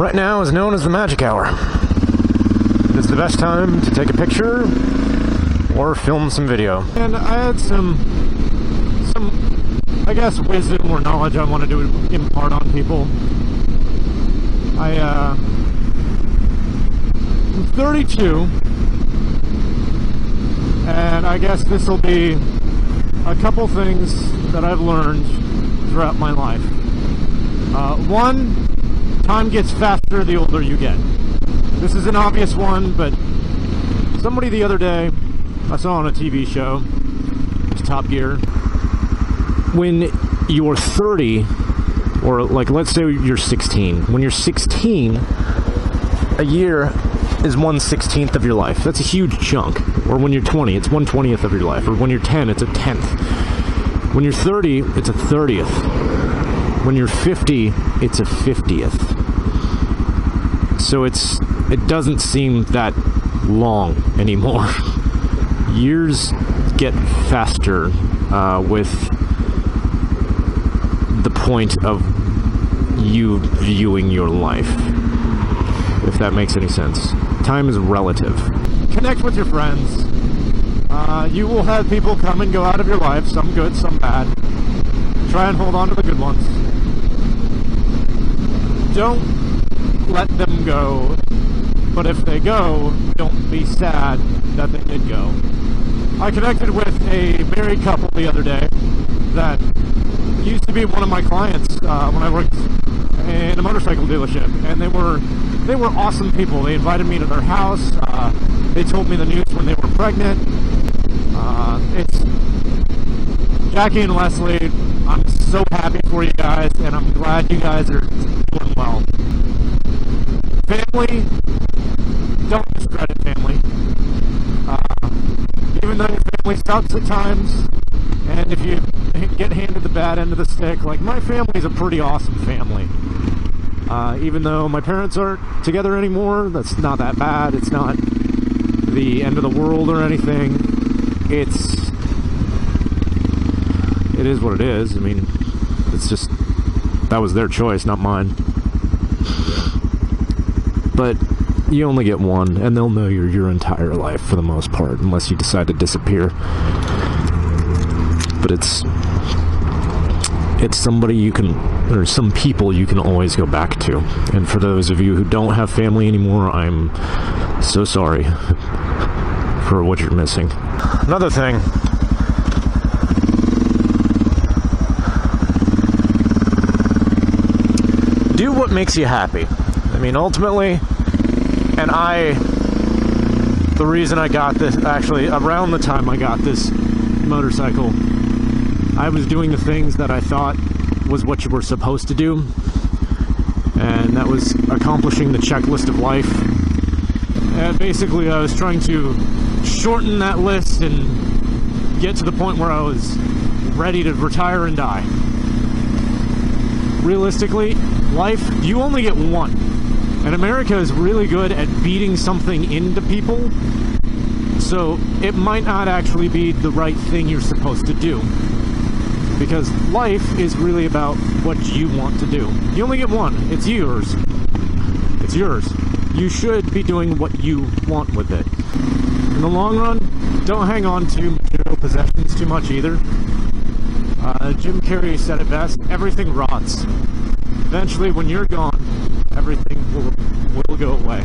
Right now is known as the magic hour. It's the best time to take a picture or film some video. And I had some I guess, wisdom or knowledge I wanted to impart on people. I'm 32, and I guess this will be a couple things that I've learned throughout my life. One, time gets faster the older you get. This is an obvious one, but somebody the other day I saw on a TV show, it's Top Gear. When you're 30, or like let's say you're 16, when you're 16, a year is 1/16 of your life. That's a huge chunk. Or when you're 20, it's 1/20 of your life. Or when you're 10, it's a 10th. When you're 30, it's a 30th. When you're 50, it's a 50th. So it doesn't seem that long anymore. Years get faster with the point of you viewing your life, if that makes any sense. Time is relative. Connect with your friends. You will have people come and go out of your life, some good, some bad. Try and hold on to the good ones. Don't let them go, but if they go, don't be sad that they did go. I connected with a married couple the other day that used to be one of my clients when I worked in a motorcycle dealership, and they were awesome people. They invited me to their house. They told me the news when they were pregnant. It's Jackie and Leslie. I'm so happy for you guys, and I'm glad you guys are doing well. Family, don't discredit family. Even though your family sucks at times, and if you get handed the bad end of the stick, like my family's a pretty awesome family. Even though my parents aren't together anymore, that's not that bad. It's not the end of the world or anything. It is what it is. I mean, it's just, that was their choice, not mine. But you only get one, and they'll know you your entire life for the most part, unless you decide to disappear. But it's somebody you can, or some people you can always go back to. And for those of you who don't have family anymore, I'm so sorry for what you're missing. Another thing, do what makes you happy. I mean, ultimately, and the reason I got this, actually, around the time I got this motorcycle, I was doing the things that I thought was what you were supposed to do, and that was accomplishing the checklist of life. And basically, I was trying to shorten that list and get to the point where I was ready to retire and die. Realistically, life, you only get one. And America is really good at beating something into people, so it might not actually be the right thing you're supposed to do. Because life is really about what you want to do. You only get one. It's yours. It's yours. You should be doing what you want with it. In the long run, don't hang on to material possessions too much either. Jim Carrey said it best, everything rots. Eventually, when you're gone, everything will go away.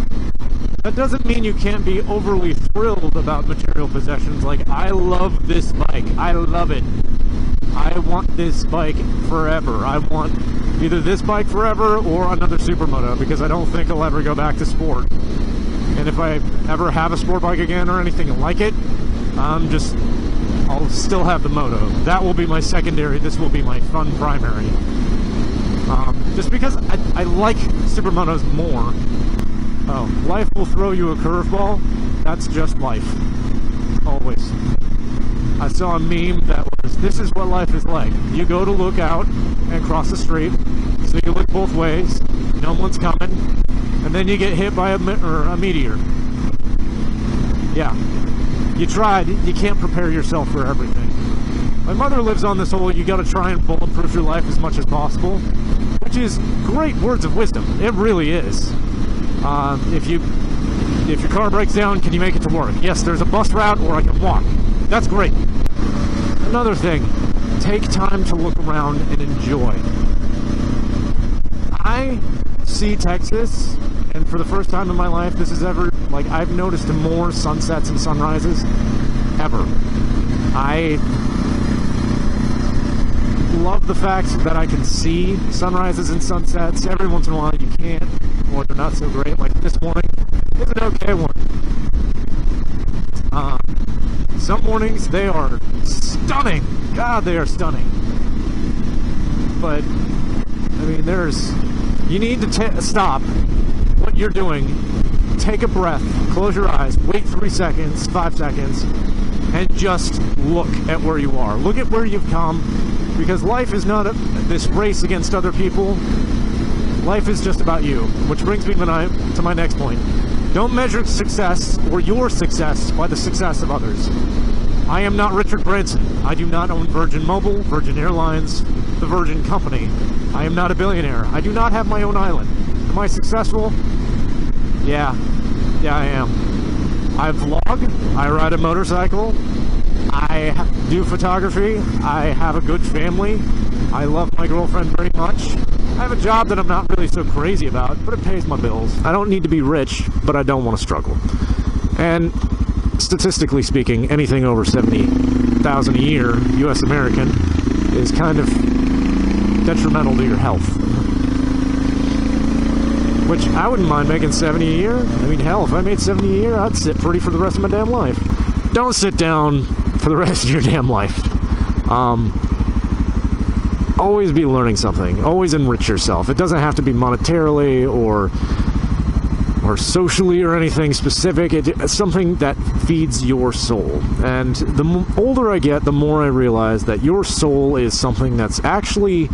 That doesn't mean you can't be overly thrilled about material possessions. Like, I love this bike. I love it. I want this bike forever. I want either this bike forever or another supermoto, because I don't think I'll ever go back to sport. And if I ever have a sport bike again or anything like it, I'll still have the moto. That will be my secondary. This will be my fun primary. Just because I like supermotos more. Oh, life will throw you a curveball. That's just life. Always. I saw a meme that was, this is what life is like. You go to look out and cross the street, so you look both ways, no one's coming, and then you get hit by a meteor. Yeah. You tried, you can't prepare yourself for everything. My mother lives on this whole, you gotta try and bulletproof your life as much as possible. which is great words of wisdom. It really is. If your car breaks down, can you make it to work? Yes, there's a bus route, or I can walk. That's great. Another thing, take time to look around and enjoy. I see Texas, and for the first time in my life, this is ever, like, I've noticed more sunsets and sunrises ever. I love the fact that I can see sunrises and sunsets. Every once in a while you can't, or they're not so great. Like this morning is an okay one. Some mornings they are stunning. God, they are stunning. But I mean, you need to stop what you're doing, take a breath, close your eyes, wait 3 seconds, 5 seconds, and just look at where you are. Look at where you've come, because life is not this race against other people. Life is just about you, which brings me to my next point. Don't measure success or your success by the success of others. I am not Richard Branson. I do not own Virgin Mobile, Virgin Airlines, the Virgin Company. I am not a billionaire. I do not have my own island. Am I successful? Yeah, I am. I vlog, I ride a motorcycle, I do photography, I have a good family, I love my girlfriend very much. I have a job that I'm not really so crazy about, but it pays my bills. I don't need to be rich, but I don't want to struggle. And statistically speaking, anything over $70,000 a year, US American, is kind of detrimental to your health. Which I wouldn't mind making 70 a year. I mean, hell, if I made 70 a year, I'd sit pretty for the rest of my damn life. Don't sit down for the rest of your damn life. Always be learning something. Always enrich yourself. It doesn't have to be monetarily or socially or anything specific. It's something that feeds your soul. And the older I get, the more I realize that your soul is something that's actually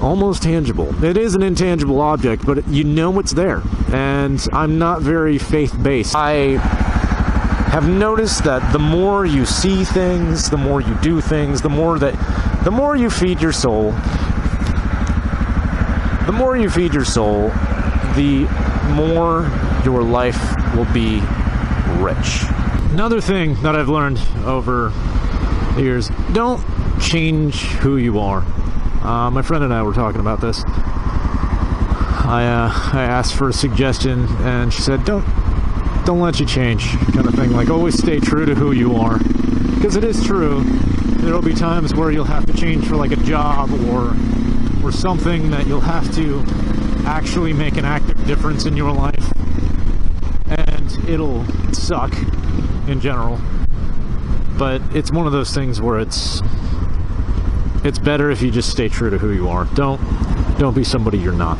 almost tangible. It is an intangible object, but you know it's there. And I'm not very faith-based. I have noticed that the more you see things, the more you do things, the more you feed your soul, the more your life will be rich. Another thing that I've learned over the years, don't change who you are. My friend and I were talking about this. I asked for a suggestion, and she said, don't let you change, kind of thing. Like, always stay true to who you are. Because it is true. There'll be times where you'll have to change for like a job or something that you'll have to actually make an active difference in your life. And it'll suck in general. But it's one of those things where it's better if you just stay true to who you are. Don't be somebody you're not.